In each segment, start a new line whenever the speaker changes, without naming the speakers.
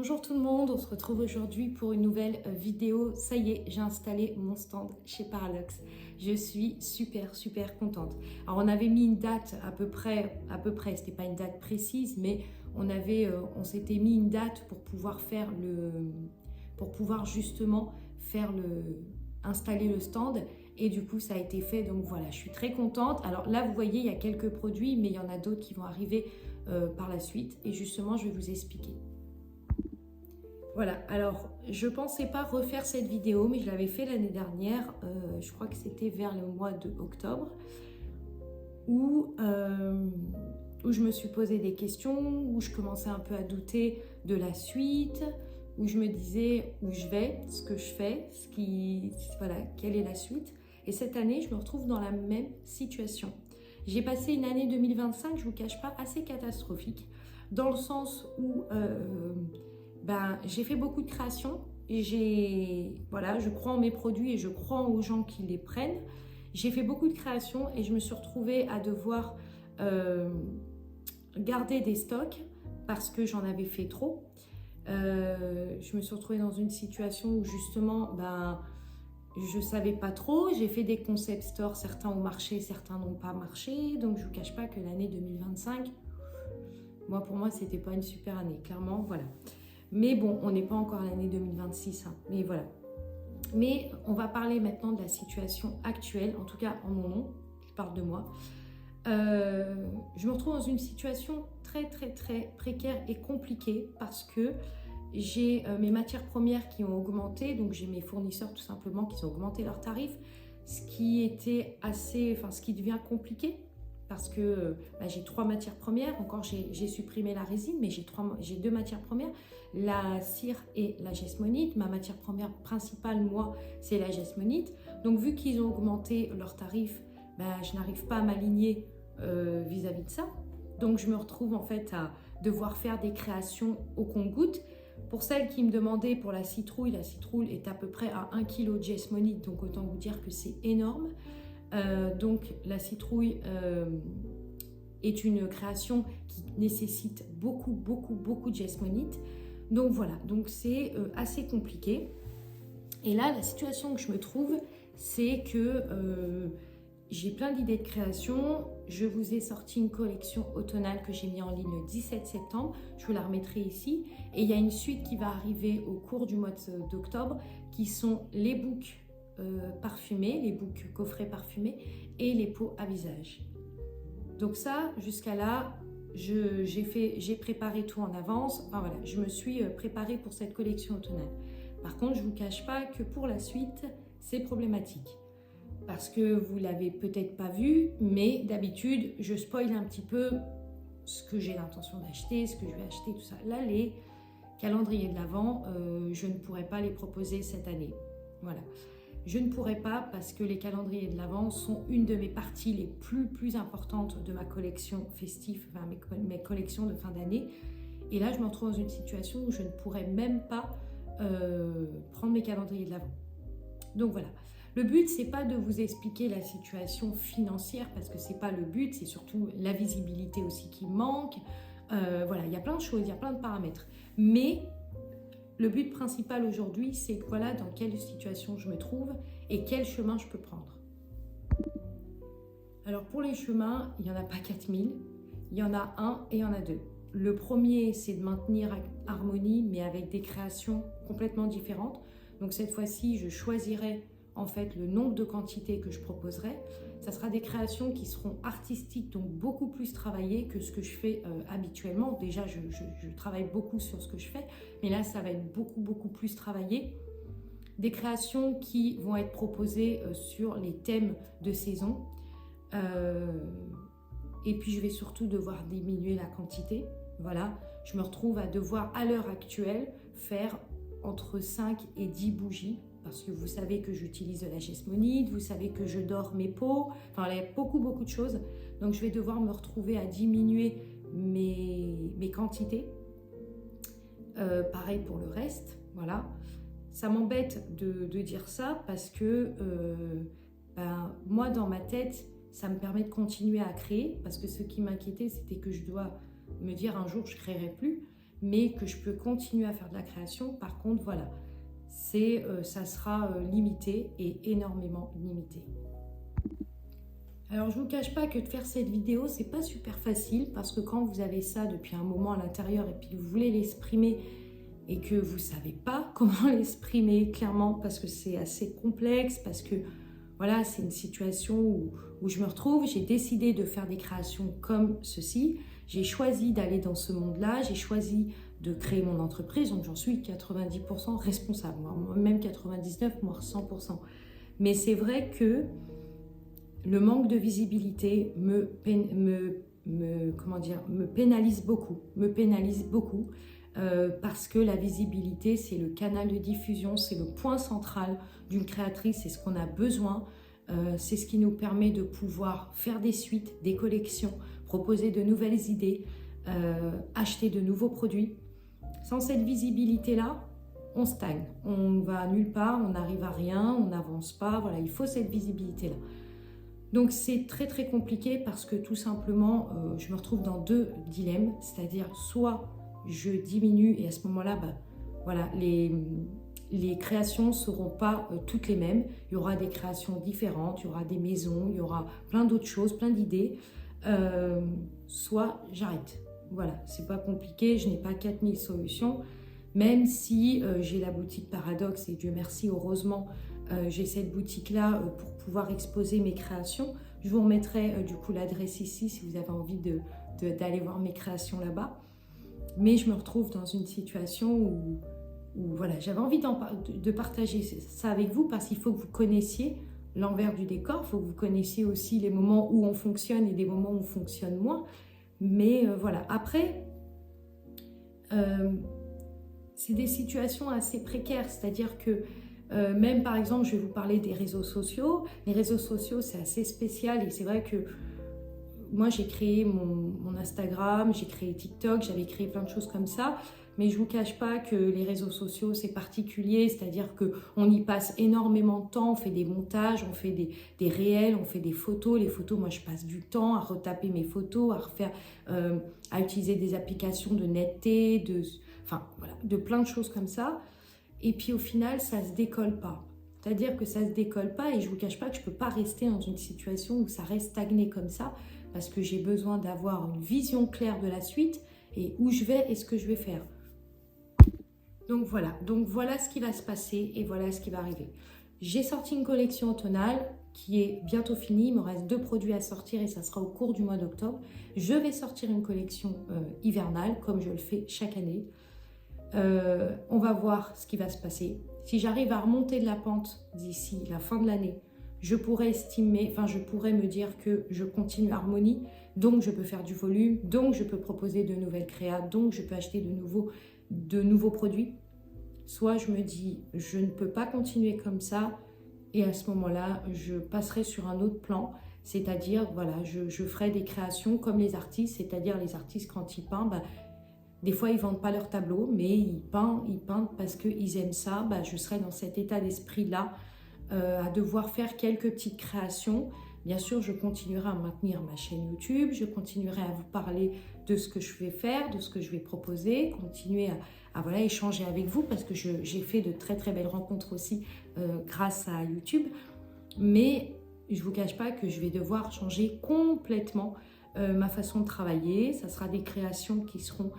Bonjour tout le monde, on se retrouve aujourd'hui pour une nouvelle vidéo. Ça y est, j'ai installé mon stand chez Paradoxe. Je suis super contente. Alors on avait mis une date à peu près, c'était pas une date précise, mais on s'était mis une date pour pouvoir justement installer le stand. Et du coup, ça a été fait. Donc voilà, je suis très contente. Alors là, vous voyez, il y a quelques produits, mais il y en a d'autres qui vont arriver par la suite. Et justement, je vais vous expliquer. Voilà, alors je pensais pas refaire cette vidéo, mais je l'avais fait l'année dernière, je crois que c'était vers le mois de octobre, où je me suis posé des questions, où je commençais un peu à douter de la suite, où je me disais où je vais, ce que je fais, voilà, quelle est la suite. Et cette année, je me retrouve dans la même situation. J'ai passé une année 2025, je vous cache pas, assez catastrophique, dans le sens où j'ai fait beaucoup de créations et je crois en mes produits et je crois aux gens qui les prennent. J'ai fait beaucoup de créations et je me suis retrouvée à devoir garder des stocks parce que j'en avais fait trop. Je me suis retrouvée dans une situation où justement, je savais pas trop. J'ai fait des concept stores, certains ont marché, certains n'ont pas marché. Donc je vous cache pas que l'année 2025, pour moi, c'était pas une super année, clairement, voilà. Mais bon, on n'est pas encore à l'année 2026, hein, mais voilà. Mais on va parler maintenant de la situation actuelle, en tout cas en mon nom, je parle de moi. Je me retrouve dans une situation très précaire et compliquée parce que j'ai mes matières premières qui ont augmenté, donc j'ai mes fournisseurs tout simplement qui ont augmenté leurs tarifs, ce qui devient compliqué parce que j'ai 3 matières premières, encore j'ai supprimé la résine, mais j'ai 2 matières premières, la cire et la gesmonite. Ma matière première principale, moi, c'est la gesmonite. Donc vu qu'ils ont augmenté leurs tarifs, je n'arrive pas à m'aligner vis-à-vis de ça. Donc je me retrouve en fait à devoir faire des créations au compte-gouttes. Pour celles qui me demandaient pour la citrouille est à peu près à 1 kg de gesmonite, donc autant vous dire que c'est énorme. Donc la citrouille est une création qui nécessite beaucoup de gesmonite. Donc voilà, donc c'est assez compliqué. Et là, la situation que je me trouve, c'est que j'ai plein d'idées de création. Je vous ai sorti une collection automnale que j'ai mis en ligne le 17 septembre. Je vous la remettrai ici. Et il y a une suite qui va arriver au cours du mois d'octobre, qui sont les books parfumés, les books coffrets parfumés et les pots à visage. Donc ça, jusqu'à là, j'ai préparé tout en avance. Enfin voilà, je me suis préparée pour cette collection automnale. Par contre, je ne vous cache pas que pour la suite, c'est problématique. Parce que vous ne l'avez peut-être pas vu, mais d'habitude, je spoil un petit peu ce que j'ai l'intention d'acheter, ce que je vais acheter, tout ça. Là, les calendriers de l'Avent, je ne pourrai pas les proposer cette année. Voilà. Je ne pourrai pas parce que les calendriers de l'Avent sont une de mes parties les plus importantes de ma collection festive, enfin mes collections de fin d'année. Et là, je me retrouve dans une situation où je ne pourrais même pas prendre mes calendriers de l'Avent. Donc voilà. Le but, c'est pas de vous expliquer la situation financière parce que c'est pas le but, c'est surtout la visibilité aussi qui manque. Voilà, il y a plein de choses, il y a plein de paramètres. Mais le but principal aujourd'hui, c'est voilà dans quelle situation je me trouve et quel chemin je peux prendre. Alors pour les chemins, il n'y en a pas 4000, il y en a un et il y en a deux. Le premier, c'est de maintenir harmonie, mais avec des créations complètement différentes. Donc cette fois-ci, je choisirai en fait le nombre de quantités que je proposerai. Ça sera des créations qui seront artistiques, donc beaucoup plus travaillées que ce que je fais habituellement. Déjà, je travaille beaucoup sur ce que je fais, mais là, ça va être beaucoup plus travaillé. Des créations qui vont être proposées sur les thèmes de saison. Et puis, je vais surtout devoir diminuer la quantité. Voilà, je me retrouve à devoir, à l'heure actuelle, faire entre 5 et 10 bougies. Parce que vous savez que j'utilise de la gesmonite, vous savez que je dore mes pots, enfin il y a beaucoup de choses. Donc je vais devoir me retrouver à diminuer mes quantités. Pareil pour le reste, voilà. Ça m'embête de dire ça parce que moi dans ma tête, ça me permet de continuer à créer. Parce que ce qui m'inquiétait, c'était que je dois me dire un jour je ne créerai plus. mais que je peux continuer à faire de la création. Par contre, voilà, ça sera limité et énormément limité. Alors, je ne vous cache pas que de faire cette vidéo, c'est pas super facile parce que quand vous avez ça depuis un moment à l'intérieur et puis vous voulez l'exprimer et que vous ne savez pas comment l'exprimer clairement parce que c'est assez complexe, parce que voilà, c'est une situation où je me retrouve, j'ai décidé de faire des créations comme ceci, j'ai choisi d'aller dans ce monde-là, j'ai choisi de créer mon entreprise, donc j'en suis 90% responsable, même 99, voire 100%. Mais c'est vrai que le manque de visibilité me pénalise beaucoup, parce que la visibilité, c'est le canal de diffusion, c'est le point central d'une créatrice, c'est ce qu'on a besoin, c'est ce qui nous permet de pouvoir faire des suites, des collections, proposer de nouvelles idées, acheter de nouveaux produits. Sans cette visibilité-là, on stagne, on va nulle part, on n'arrive à rien, on n'avance pas, voilà, il faut cette visibilité-là. Donc c'est très très compliqué parce que tout simplement, je me retrouve dans deux dilemmes, c'est-à-dire soit je diminue et à ce moment-là, voilà, les créations ne seront pas toutes les mêmes. Il y aura des créations différentes, il y aura des maisons, il y aura plein d'autres choses, plein d'idées. Soit j'arrête. Voilà, c'est pas compliqué, je n'ai pas 4000 solutions. Même si j'ai la boutique Paradoxe et Dieu merci, heureusement, j'ai cette boutique-là pour pouvoir exposer mes créations. Je vous remettrai du coup l'adresse ici si vous avez envie d'aller voir mes créations là-bas. Mais je me retrouve dans une situation où voilà, j'avais envie de partager ça avec vous parce qu'il faut que vous connaissiez l'envers du décor, il faut que vous connaissiez aussi les moments où on fonctionne et des moments où on fonctionne moins. Mais voilà, après, c'est des situations assez précaires, c'est-à-dire que même par exemple, je vais vous parler des réseaux sociaux. Les réseaux sociaux, c'est assez spécial et c'est vrai que moi, j'ai créé mon Instagram, j'ai créé TikTok, j'avais créé plein de choses comme ça. Mais je ne vous cache pas que les réseaux sociaux, c'est particulier, c'est-à-dire qu'on y passe énormément de temps, on fait des montages, on fait des réels, on fait des photos. Les photos, moi, je passe du temps à retaper mes photos, à refaire, à utiliser des applications de netteté, enfin, voilà, de plein de choses comme ça. Et puis au final, ça ne se décolle pas. C'est-à-dire que ça ne se décolle pas et je ne vous cache pas que je ne peux pas rester dans une situation où ça reste stagné comme ça parce que j'ai besoin d'avoir une vision claire de la suite et où je vais et ce que je vais faire. Donc voilà ce qui va se passer et voilà ce qui va arriver. J'ai sorti une collection automnale qui est bientôt finie. Il me reste 2 produits à sortir et ça sera au cours du mois d'octobre. Je vais sortir une collection hivernale comme je le fais chaque année. On va voir ce qui va se passer. Si j'arrive à remonter de la pente d'ici la fin de l'année, je pourrais me dire que je continue Harmonie, donc je peux faire du volume, donc je peux proposer de nouvelles créas, donc je peux acheter de nouveaux produits. Soit je me dis, je ne peux pas continuer comme ça, et à ce moment-là, je passerai sur un autre plan, c'est-à-dire, voilà, je ferai des créations comme les artistes, c'est-à-dire les artistes quand ils peignent, des fois, ils ne vendent pas leur tableau, mais ils peignent parce qu'ils aiment ça. Je serai dans cet état d'esprit-là, à devoir faire quelques petites créations. Bien sûr, je continuerai à maintenir ma chaîne YouTube, je continuerai à vous parler de ce que je vais faire, de ce que je vais proposer, continuer à voilà, échanger avec vous parce que j'ai fait de très très belles rencontres aussi grâce à YouTube. Mais je ne vous cache pas que je vais devoir changer complètement ma façon de travailler. Ça sera des créations qui seront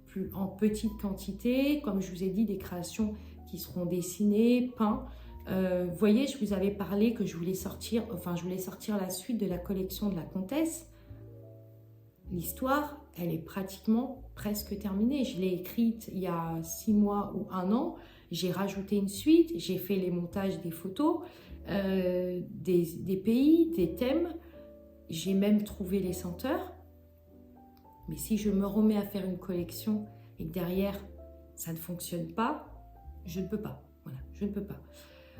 plus en petite quantité, comme je vous ai dit, des créations qui seront dessinées, peintes. Vous voyez, je vous avais parlé que je voulais sortir la suite de la collection de la Comtesse. L'histoire, elle est presque terminée. Je l'ai écrite il y a 6 mois ou 1 an. J'ai rajouté une suite, j'ai fait les montages des photos, des pays, des thèmes. J'ai même trouvé les senteurs. Mais si je me remets à faire une collection et que derrière, ça ne fonctionne pas, je ne peux pas. Voilà, je ne peux pas.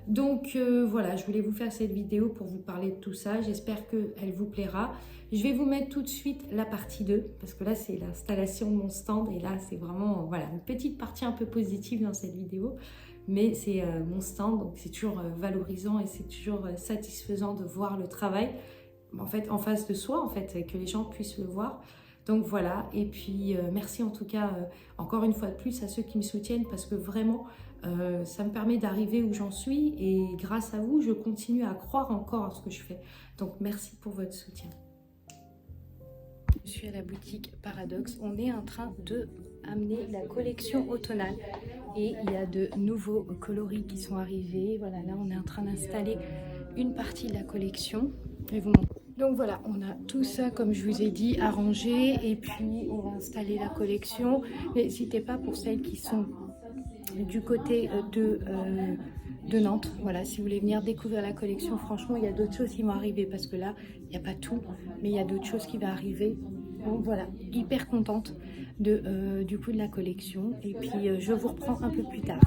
Donc voilà, je voulais vous faire cette vidéo pour vous parler de tout ça. J'espère qu'elle vous plaira. Je vais vous mettre tout de suite la partie 2 parce que là, c'est l'installation de mon stand. Et là, c'est vraiment voilà, une petite partie un peu positive dans cette vidéo. Mais c'est mon stand, donc c'est toujours valorisant et c'est toujours satisfaisant de voir le travail en fait, en face de soi, en fait, que les gens puissent le voir. Donc voilà, et puis merci en tout cas encore une fois de plus à ceux qui me soutiennent parce que vraiment ça me permet d'arriver où j'en suis et grâce à vous je continue à croire encore à ce que je fais. Donc merci pour votre soutien. Je suis à la boutique Paradoxe, on est en train de amener la collection automnale et il y a de nouveaux coloris qui sont arrivés. Voilà, là on est en train d'installer une partie de la collection. Je vais vous montrer. Donc voilà, on a tout ça, comme je vous ai dit, arrangé. Et puis, on va installer la collection. N'hésitez pas pour celles qui sont du côté de Nantes. Voilà, si vous voulez venir découvrir la collection, franchement, il y a d'autres choses qui vont arriver. Parce que là, il n'y a pas tout, mais il y a d'autres choses qui vont arriver. Donc voilà, hyper contente du coup de la collection. Et puis, je vous reprends un peu plus tard.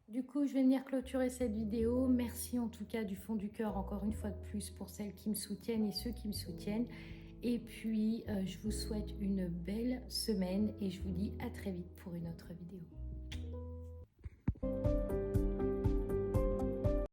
Du coup, je vais venir clôturer cette vidéo. Merci en tout cas du fond du cœur, encore une fois de plus, pour celles qui me soutiennent et ceux qui me soutiennent. Et puis, je vous souhaite une belle semaine et je vous dis à très vite pour une autre vidéo.